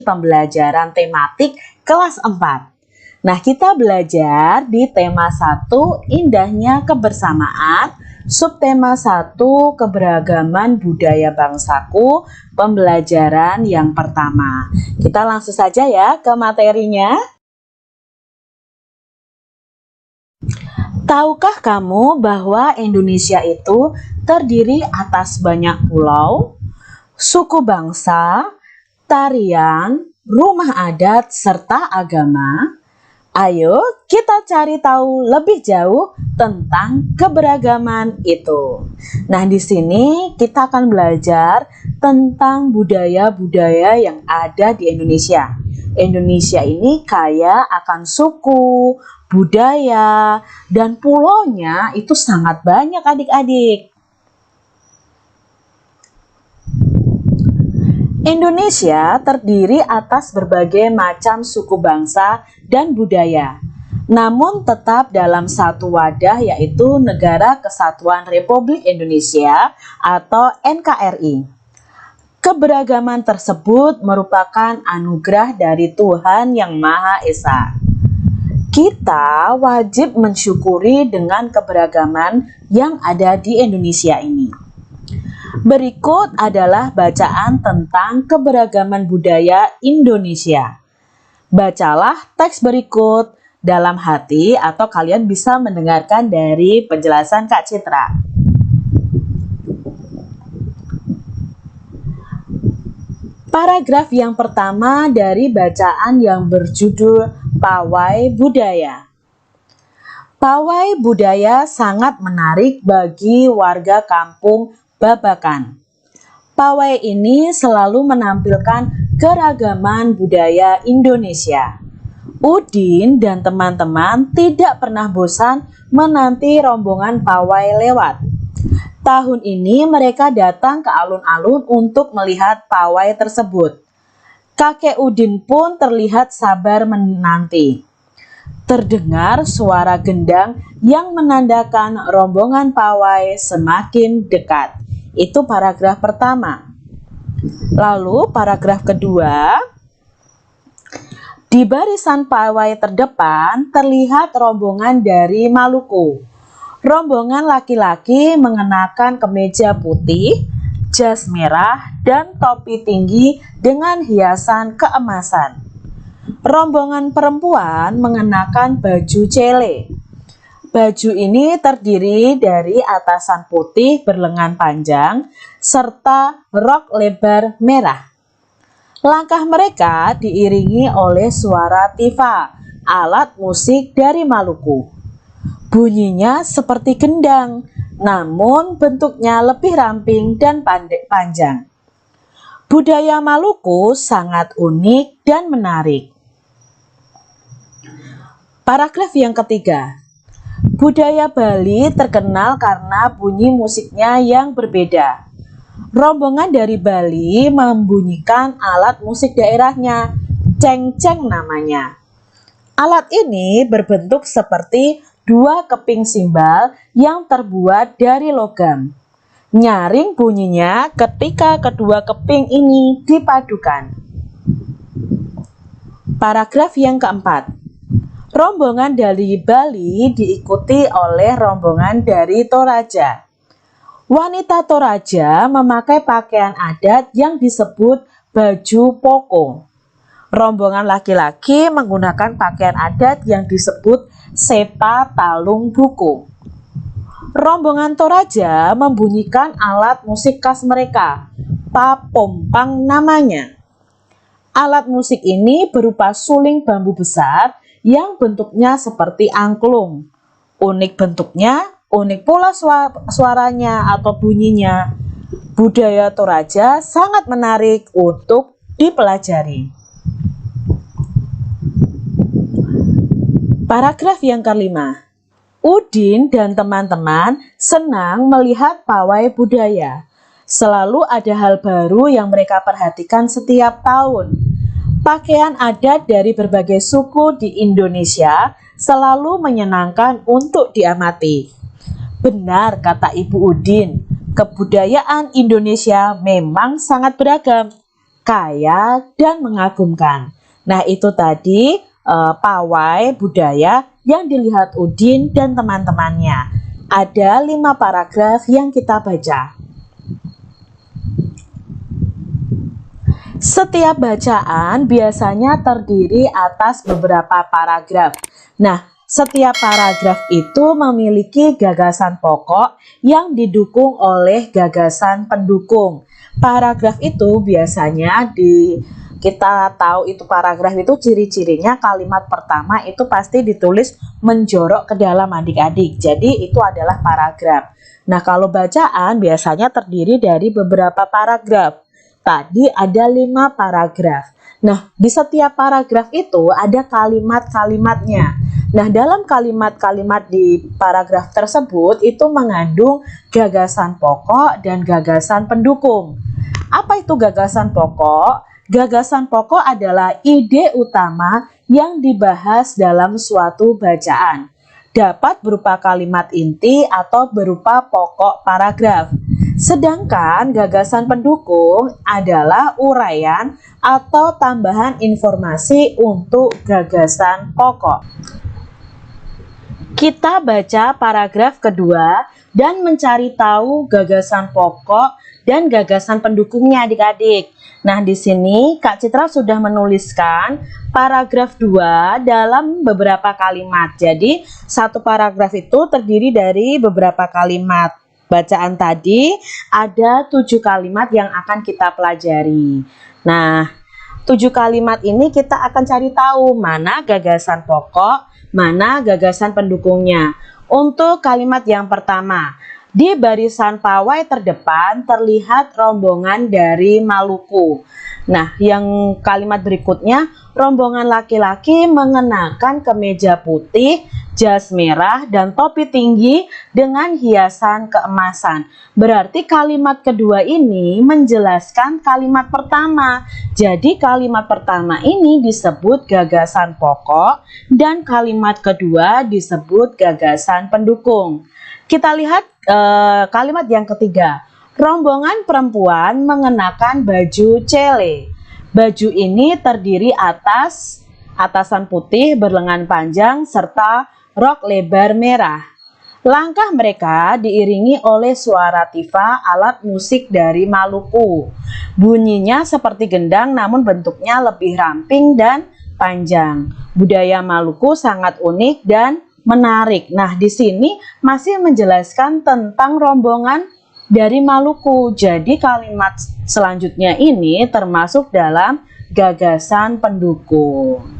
pembelajaran tematik kelas 4. Nah, kita belajar di tema 1, indahnya kebersamaan, subtema 1, keberagaman budaya bangsaku, pembelajaran yang pertama. Kita langsung saja ya ke materinya. Tahukah kamu bahwa Indonesia itu terdiri atas banyak pulau, suku bangsa, tarian, rumah adat, serta agama? Ayo kita cari tahu lebih jauh tentang keberagaman itu. Nah, di sini kita akan belajar tentang budaya-budaya yang ada di Indonesia. Indonesia ini kaya akan suku, budaya, dan pulaunya itu sangat banyak adik-adik. Indonesia terdiri atas berbagai macam suku bangsa dan budaya, namun tetap dalam satu wadah, yaitu Negara Kesatuan Republik Indonesia atau NKRI. Keberagaman tersebut merupakan anugerah dari Tuhan Yang Maha Esa. Kita wajib mensyukuri dengan keberagaman yang ada di Indonesia ini. Berikut adalah bacaan tentang keberagaman budaya Indonesia. Bacalah teks berikut dalam hati atau kalian bisa mendengarkan dari penjelasan Kak Citra. Paragraf yang pertama dari bacaan yang berjudul Pawai Budaya. Pawai budaya sangat menarik bagi warga kampung Babakan. Pawai ini selalu menampilkan keragaman budaya Indonesia. Udin dan teman-teman tidak pernah bosan menanti rombongan pawai lewat. Tahun ini mereka datang ke alun-alun untuk melihat pawai tersebut. Kakek Udin pun terlihat sabar menanti. Terdengar suara gendang yang menandakan rombongan pawai semakin dekat. Itu paragraf pertama. Lalu paragraf kedua, di barisan pawai terdepan terlihat rombongan dari Maluku. Rombongan laki-laki mengenakan kemeja putih, jas merah, dan topi tinggi dengan hiasan keemasan. Rombongan perempuan mengenakan baju cele. Baju ini terdiri dari atasan putih berlengan panjang serta rok lebar merah. Langkah mereka diiringi oleh suara tifa, alat musik dari Maluku. Bunyinya seperti gendang, namun bentuknya lebih ramping dan panjang. Budaya Maluku sangat unik dan menarik. Paragraf yang ketiga. Budaya Bali terkenal karena bunyi musiknya yang berbeda. Rombongan dari Bali membunyikan alat musik daerahnya, cengceng namanya. Alat ini berbentuk seperti dua keping simbal yang terbuat dari logam. Nyaring bunyinya ketika kedua keping ini dipadukan. Paragraf yang keempat. Rombongan dari Bali diikuti oleh rombongan dari Toraja. Wanita Toraja memakai pakaian adat yang disebut baju poko. Rombongan laki-laki menggunakan pakaian adat yang disebut sepa talung buku. Rombongan Toraja membunyikan alat musik khas mereka, papompang namanya. Alat musik ini berupa suling bambu besar yang bentuknya seperti angklung. Unik bentuknya, unik pula suaranya atau bunyinya. Budaya Toraja sangat menarik untuk dipelajari. Paragraf yang kelima. Udin dan teman-teman senang melihat pawai budaya. Selalu ada hal baru yang mereka perhatikan setiap tahun. Pakaian adat dari berbagai suku di Indonesia selalu menyenangkan untuk diamati. Benar kata Ibu Udin, kebudayaan Indonesia memang sangat beragam. kaya, dan mengagumkan. Nah, itu tadi pawai budaya yang dilihat Udin dan teman-temannya. Ada 5 paragraf yang kita baca. Setiap bacaan biasanya terdiri atas beberapa paragraf. Nah, setiap paragraf itu memiliki gagasan pokok yang didukung oleh gagasan pendukung. Paragraf itu biasanya kita tahu itu paragraf itu ciri-cirinya kalimat pertama itu pasti ditulis menjorok ke dalam adik-adik. Jadi itu adalah paragraf. Nah, kalau bacaan biasanya terdiri dari beberapa paragraf. Tadi ada 5 paragraf. Nah, di setiap paragraf itu ada kalimat-kalimatnya. Nah, dalam kalimat-kalimat di paragraf tersebut itu mengandung gagasan pokok dan gagasan pendukung. Apa itu gagasan pokok? Gagasan pokok adalah ide utama yang dibahas dalam suatu bacaan. Dapat berupa kalimat inti atau berupa pokok paragraf. Sedangkan gagasan pendukung adalah uraian atau tambahan informasi untuk gagasan pokok. Kita baca paragraf kedua dan mencari tahu gagasan pokok dan gagasan pendukungnya adik-adik. Nah, di sini Kak Citra sudah menuliskan paragraf 2 dalam beberapa kalimat. Jadi, satu paragraf itu terdiri dari beberapa kalimat. Bacaan tadi ada 7 kalimat yang akan kita pelajari. Nah, 7 kalimat ini kita akan cari tahu mana gagasan pokok, mana gagasan pendukungnya. Untuk kalimat yang pertama, di barisan pawai terdepan terlihat rombongan dari Maluku. Nah, yang kalimat berikutnya, rombongan laki-laki mengenakan kemeja putih, jas merah, dan topi tinggi dengan hiasan keemasan. Berarti kalimat kedua ini menjelaskan kalimat pertama. Jadi kalimat pertama ini disebut gagasan pokok dan kalimat kedua disebut gagasan pendukung. Kita lihat kalimat yang ketiga. Rombongan perempuan mengenakan baju cele. Baju ini terdiri atas atasan putih berlengan panjang serta rok lebar merah. Langkah mereka diiringi oleh suara tifa, alat musik dari Maluku. Bunyinya seperti gendang namun bentuknya lebih ramping dan panjang. Budaya Maluku sangat unik dan menarik. Nah, di sini masih menjelaskan tentang rombongan dari Maluku. Jadi kalimat selanjutnya ini termasuk dalam gagasan pendukung.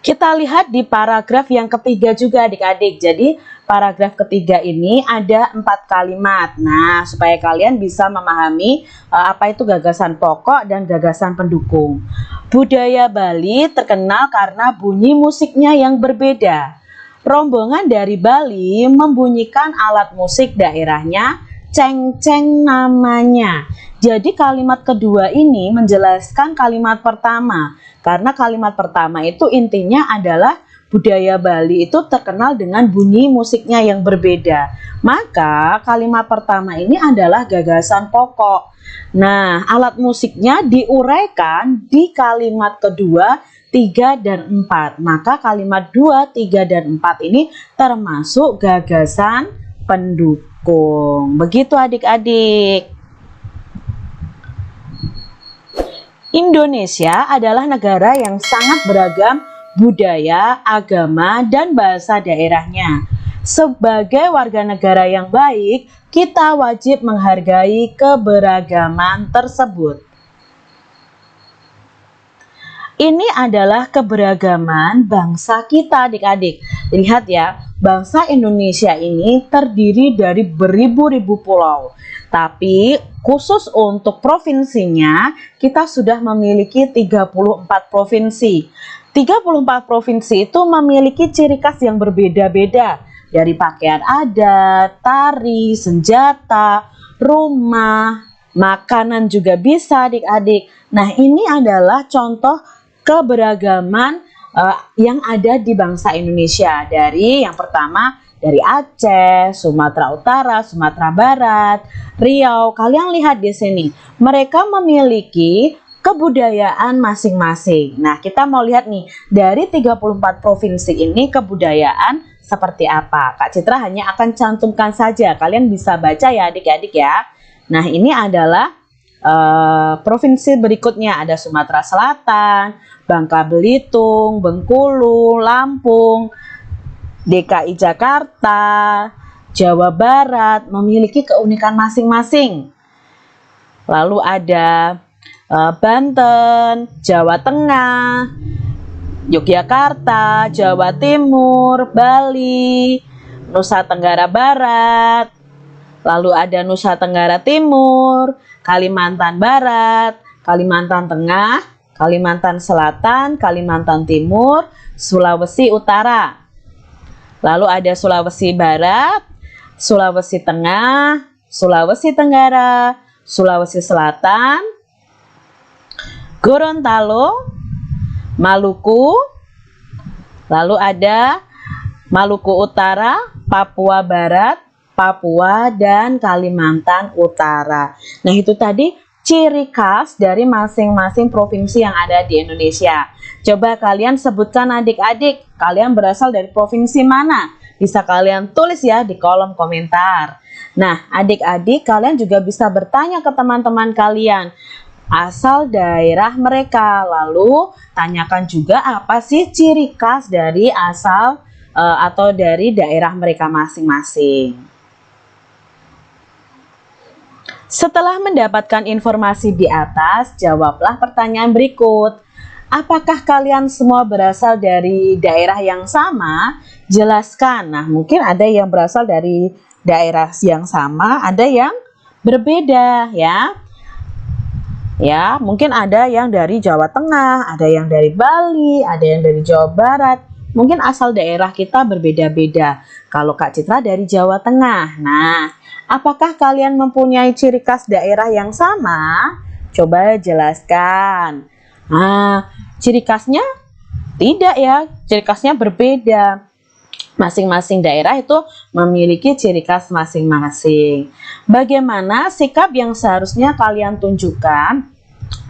Kita lihat di paragraf yang ketiga juga adik-adik. Jadi paragraf ketiga ini ada 4 kalimat. Nah, supaya kalian bisa memahami apa itu gagasan pokok dan gagasan pendukung. Budaya Bali terkenal karena bunyi musiknya yang berbeda. Rombongan dari Bali membunyikan alat musik daerahnya, ceng-ceng namanya. Jadi kalimat kedua ini menjelaskan kalimat pertama. Karena kalimat pertama itu intinya adalah budaya Bali itu terkenal dengan bunyi musiknya yang berbeda. Maka kalimat pertama ini adalah gagasan pokok. Nah, alat musiknya diuraikan di kalimat kedua, 3 dan 4. Maka kalimat 2, 3 dan 4 ini termasuk gagasan pendukung. Begitu adik-adik. Indonesia adalah negara yang sangat beragam budaya, agama, dan bahasa daerahnya. Sebagai warga negara yang baik, kita wajib menghargai keberagaman tersebut. Ini adalah keberagaman bangsa kita adik-adik. Lihat ya, bangsa Indonesia ini terdiri dari beribu-ribu pulau. Tapi khusus untuk provinsinya, kita sudah memiliki 34 provinsi. 34 provinsi itu memiliki ciri khas yang berbeda-beda. Dari pakaian adat, tari, senjata, rumah, makanan juga bisa adik-adik. Nah, ini adalah contoh keberagaman yang ada di bangsa Indonesia. Dari yang pertama dari Aceh, Sumatera Utara, Sumatera Barat, Riau. Kalian lihat di sini, mereka memiliki kebudayaan masing-masing. Nah, kita mau lihat nih, dari 34 provinsi ini kebudayaan seperti apa. Kak Citra hanya akan cantumkan saja, kalian bisa baca ya adik-adik ya. Nah, ini adalah provinsi berikutnya, ada Sumatera Selatan, Bangka Belitung, Bengkulu, Lampung, DKI Jakarta, Jawa Barat, memiliki keunikan masing-masing. Lalu ada Banten, Jawa Tengah, Yogyakarta, Jawa Timur, Bali, Nusa Tenggara Barat, lalu ada Nusa Tenggara Timur, Kalimantan Barat, Kalimantan Tengah, Kalimantan Selatan, Kalimantan Timur, Sulawesi Utara. Lalu ada Sulawesi Barat, Sulawesi Tengah, Sulawesi Tenggara, Sulawesi Selatan, Gorontalo, Maluku, lalu ada Maluku Utara, Papua Barat, Papua, dan Kalimantan Utara. Nah, itu tadi ciri khas dari masing-masing provinsi yang ada di Indonesia. Coba kalian sebutkan adik-adik, kalian berasal dari provinsi mana? Bisa kalian tulis ya di kolom komentar. Nah, adik-adik kalian juga bisa bertanya ke teman-teman kalian asal daerah mereka. Lalu tanyakan juga apa sih ciri khas dari asal atau dari daerah mereka masing-masing. Setelah mendapatkan informasi di atas, jawablah pertanyaan berikut. Apakah kalian semua berasal dari daerah yang sama? Jelaskan. Nah, mungkin ada yang berasal dari daerah yang sama, ada yang berbeda ya. Ya, mungkin ada yang dari Jawa Tengah, ada yang dari Bali, ada yang dari Jawa Barat. Mungkin asal daerah kita berbeda-beda. Kalau Kak Citra dari Jawa Tengah. Nah, apakah kalian mempunyai ciri khas daerah yang sama? Coba jelaskan. Nah, ciri khasnya tidak ya, ciri khasnya berbeda. Masing-masing daerah itu memiliki ciri khas masing-masing. Bagaimana sikap yang seharusnya kalian tunjukkan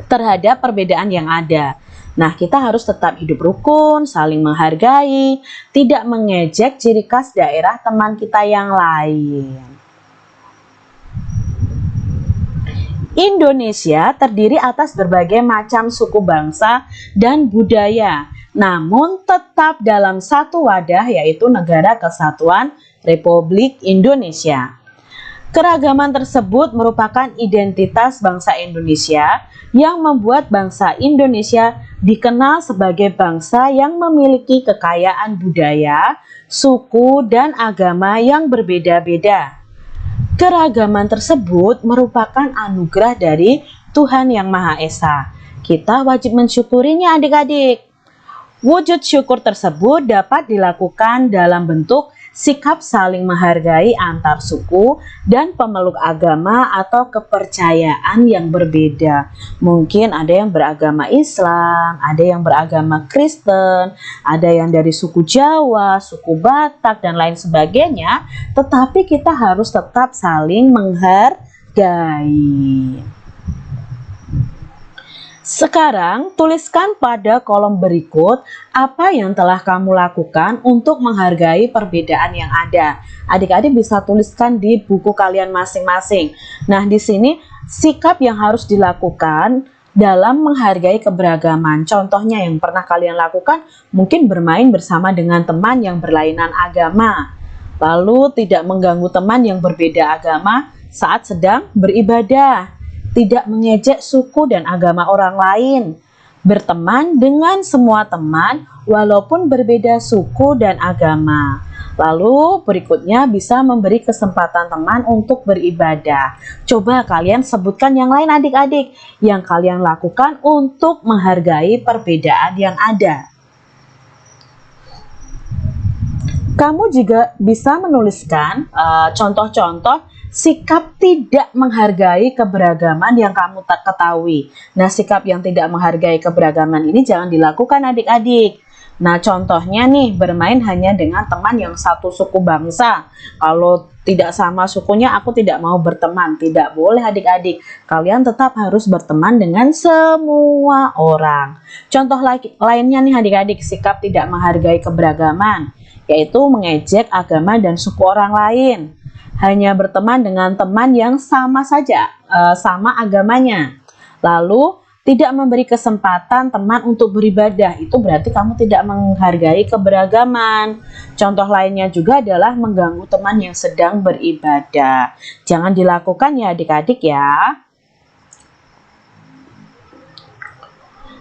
terhadap perbedaan yang ada? Nah, kita harus tetap hidup rukun, saling menghargai, tidak mengejek ciri khas daerah teman kita yang lain. Indonesia terdiri atas berbagai macam suku bangsa dan budaya, namun tetap dalam satu wadah, yaitu Negara Kesatuan Republik Indonesia. Keragaman tersebut merupakan identitas bangsa Indonesia yang membuat bangsa Indonesia dikenal sebagai bangsa yang memiliki kekayaan budaya, suku, dan agama yang berbeda-beda. Keragaman tersebut merupakan anugerah dari Tuhan Yang Maha Esa. Kita wajib mensyukurinya adik-adik. Wujud syukur tersebut dapat dilakukan dalam bentuk sikap saling menghargai antar suku dan pemeluk agama atau kepercayaan yang berbeda. Mungkin ada yang beragama Islam, ada yang beragama Kristen, ada yang dari suku Jawa, suku Batak, dan lain sebagainya. Tetapi kita harus tetap saling menghargai. Sekarang, tuliskan pada kolom berikut apa yang telah kamu lakukan untuk menghargai perbedaan yang ada. Adik-adik bisa tuliskan di buku kalian masing-masing. Nah, di sini sikap yang harus dilakukan dalam menghargai keberagaman. Contohnya yang pernah kalian lakukan, mungkin bermain bersama dengan teman yang berlainan agama. Lalu tidak mengganggu teman yang berbeda agama saat sedang beribadah. Tidak mengejek suku dan agama orang lain, berteman dengan semua teman walaupun berbeda suku dan agama. Lalu berikutnya bisa memberi kesempatan teman untuk beribadah. Coba kalian sebutkan yang lain adik-adik yang kalian lakukan untuk menghargai perbedaan yang ada. Kamu juga bisa menuliskan contoh-contoh sikap tidak menghargai keberagaman yang kamu tak ketahui. Nah, sikap yang tidak menghargai keberagaman ini jangan dilakukan adik-adik. Nah, contohnya nih, bermain hanya dengan teman yang satu suku bangsa. Kalau tidak sama sukunya, aku tidak mau berteman. Tidak boleh adik-adik. Kalian tetap harus berteman dengan semua orang. Contoh lainnya nih adik-adik, sikap tidak menghargai keberagaman, yaitu mengejek agama dan suku orang lain. Hanya berteman dengan teman yang sama saja, sama agamanya. Lalu, tidak memberi kesempatan teman untuk beribadah, itu berarti kamu tidak menghargai keberagaman. Contoh lainnya juga adalah mengganggu teman yang sedang beribadah. Jangan dilakukan ya adik-adik ya.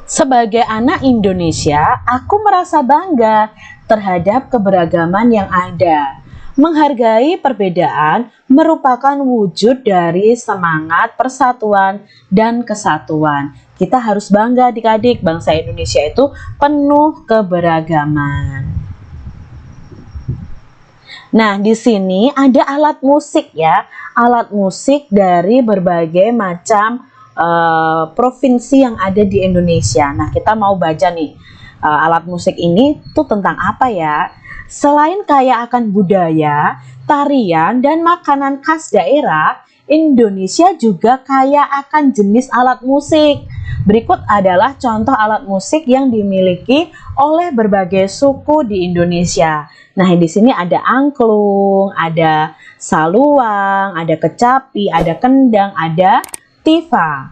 Sebagai anak Indonesia, aku merasa bangga terhadap keberagaman yang ada. Menghargai perbedaan merupakan wujud dari semangat persatuan dan kesatuan. Kita harus bangga adik-adik, bangsa Indonesia itu penuh keberagaman. Nah, di sini ada alat musik ya, alat musik dari berbagai macam provinsi yang ada di Indonesia. Nah, kita mau baca nih, alat musik ini tuh tentang apa ya? Selain kaya akan budaya, tarian, dan makanan khas daerah, Indonesia juga kaya akan jenis alat musik. Berikut adalah contoh alat musik yang dimiliki oleh berbagai suku di Indonesia. Nah, di sini ada angklung, ada saluang, ada kecapi, ada kendang, ada tifa.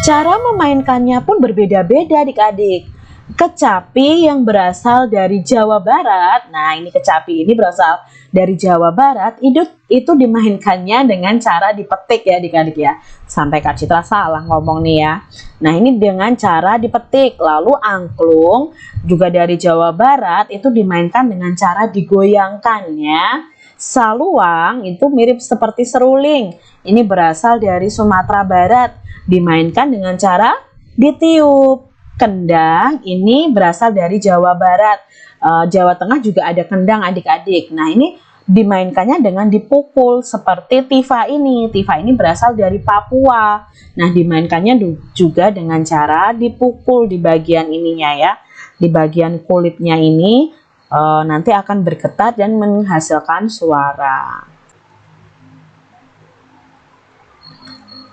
Cara memainkannya pun berbeda-beda adik-adik. Kecapi yang berasal dari Jawa Barat, nah ini kecapi ini berasal dari Jawa Barat, itu dimainkannya dengan cara dipetik ya adik-adik ya. Sampai Kak Citra salah ngomong nih ya. Nah ini dengan cara dipetik. Lalu angklung juga dari Jawa Barat, itu dimainkan dengan cara digoyangkan ya. Saluang itu mirip seperti seruling, ini berasal dari Sumatera Barat, dimainkan dengan cara ditiup. Kendang ini berasal dari Jawa Barat, Jawa Tengah juga ada kendang adik-adik. Nah ini dimainkannya dengan dipukul seperti tifa ini. Tifa ini berasal dari Papua. Nah dimainkannya juga dengan cara dipukul di bagian ininya ya, di bagian kulitnya ini nanti akan bergetar dan menghasilkan suara.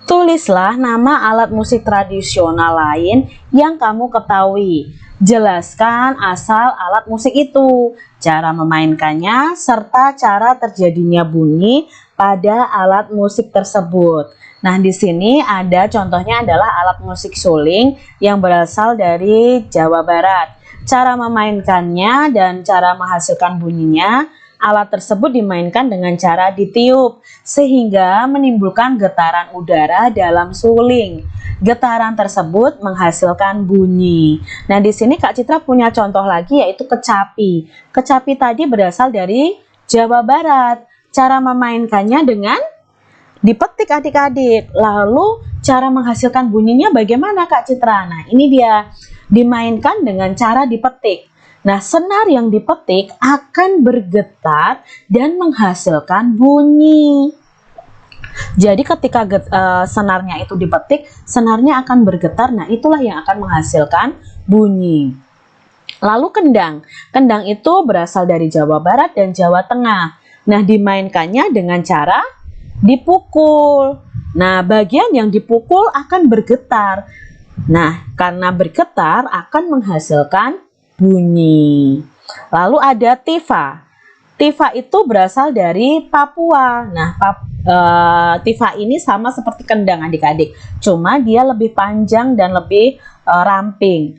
Tulislah nama alat musik tradisional lain yang kamu ketahui. Jelaskan asal alat musik itu, cara memainkannya, serta cara terjadinya bunyi pada alat musik tersebut. Nah, di sini ada contohnya adalah alat musik suling yang berasal dari Jawa Barat. Cara memainkannya dan cara menghasilkan bunyinya, alat tersebut dimainkan dengan cara ditiup sehingga menimbulkan getaran udara dalam suling. Getaran tersebut menghasilkan bunyi. Nah, di sini Kak Citra punya contoh lagi yaitu kecapi. Kecapi tadi berasal dari Jawa Barat. Cara memainkannya dengan dipetik adik-adik. Lalu cara menghasilkan bunyinya bagaimana Kak Citra? Nah, ini dia. Dimainkan dengan cara dipetik. Nah, senar yang dipetik akan bergetar dan menghasilkan bunyi. Jadi ketika senarnya itu dipetik, senarnya akan bergetar. Nah, itulah yang akan menghasilkan bunyi. Lalu kendang. Kendang itu berasal dari Jawa Barat dan Jawa Tengah. Nah, dimainkannya dengan cara dipukul. Nah, bagian yang dipukul akan bergetar. Nah, karena bergetar akan menghasilkan bunyi. Lalu ada tifa. Tifa itu berasal dari Papua. Nah, tifa ini sama seperti kendang adik-adik, cuma dia lebih panjang dan lebih ramping.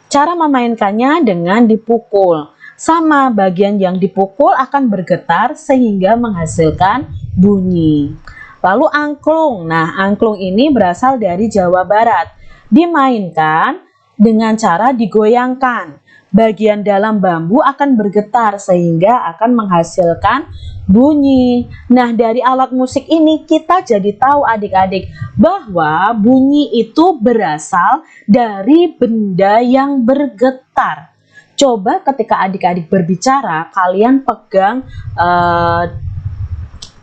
Cara memainkannya dengan dipukul. Sama, bagian yang dipukul akan bergetar sehingga menghasilkan bunyi. Lalu angklung. Nah, angklung ini berasal dari Jawa Barat. Dimainkan dengan cara digoyangkan. Bagian dalam bambu akan bergetar sehingga akan menghasilkan bunyi. Nah, dari alat musik ini kita jadi tahu adik-adik bahwa bunyi itu berasal dari benda yang bergetar. Coba ketika adik-adik berbicara, kalian pegang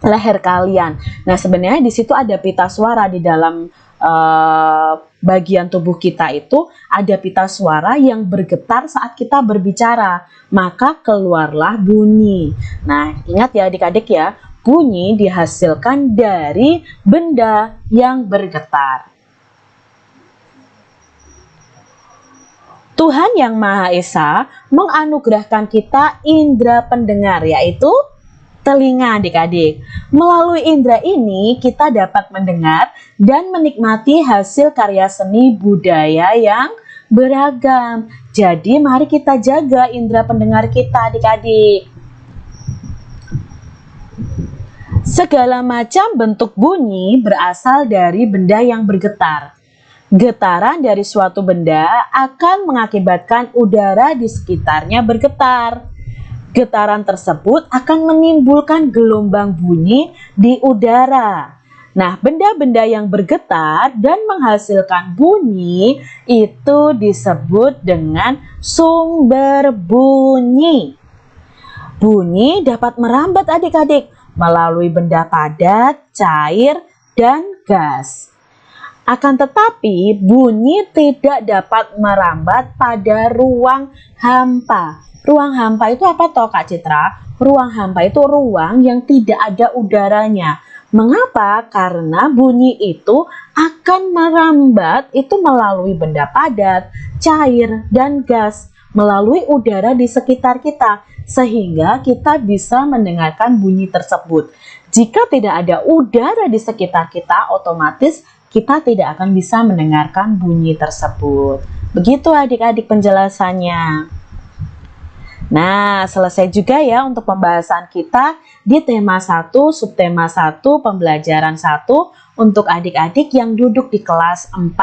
leher kalian. Nah, sebenarnya di situ ada pita suara di dalam bagian tubuh kita itu ada pita suara yang bergetar saat kita berbicara, maka keluarlah bunyi. Nah, ingat ya adik-adik ya, bunyi dihasilkan dari benda yang bergetar. Tuhan Yang Maha Esa menganugerahkan kita indera pendengar, yaitu telinga adik-adik. Melalui indera ini kita dapat mendengar dan menikmati hasil karya seni budaya yang beragam. Jadi mari kita jaga indera pendengar kita adik-adik. Segala macam bentuk bunyi berasal dari benda yang bergetar. Getaran dari suatu benda akan mengakibatkan udara di sekitarnya bergetar. Getaran tersebut akan menimbulkan gelombang bunyi di udara. Nah, benda-benda yang bergetar dan menghasilkan bunyi itu disebut dengan sumber bunyi. Bunyi dapat merambat adik-adik melalui benda padat, cair, dan gas. Akan tetapi, bunyi tidak dapat merambat pada ruang hampa. Ruang hampa itu apa toh Kak Citra? Ruang hampa itu ruang yang tidak ada udaranya. Mengapa? Karena bunyi itu akan merambat itu melalui benda padat, cair, dan gas, melalui udara di sekitar kita, sehingga kita bisa mendengarkan bunyi tersebut. Jika tidak ada udara di sekitar kita, otomatis kita tidak akan bisa mendengarkan bunyi tersebut. Begitu adik-adik penjelasannya. Nah, selesai juga ya untuk pembahasan kita di tema 1, subtema 1, pembelajaran 1 untuk adik-adik yang duduk di kelas 4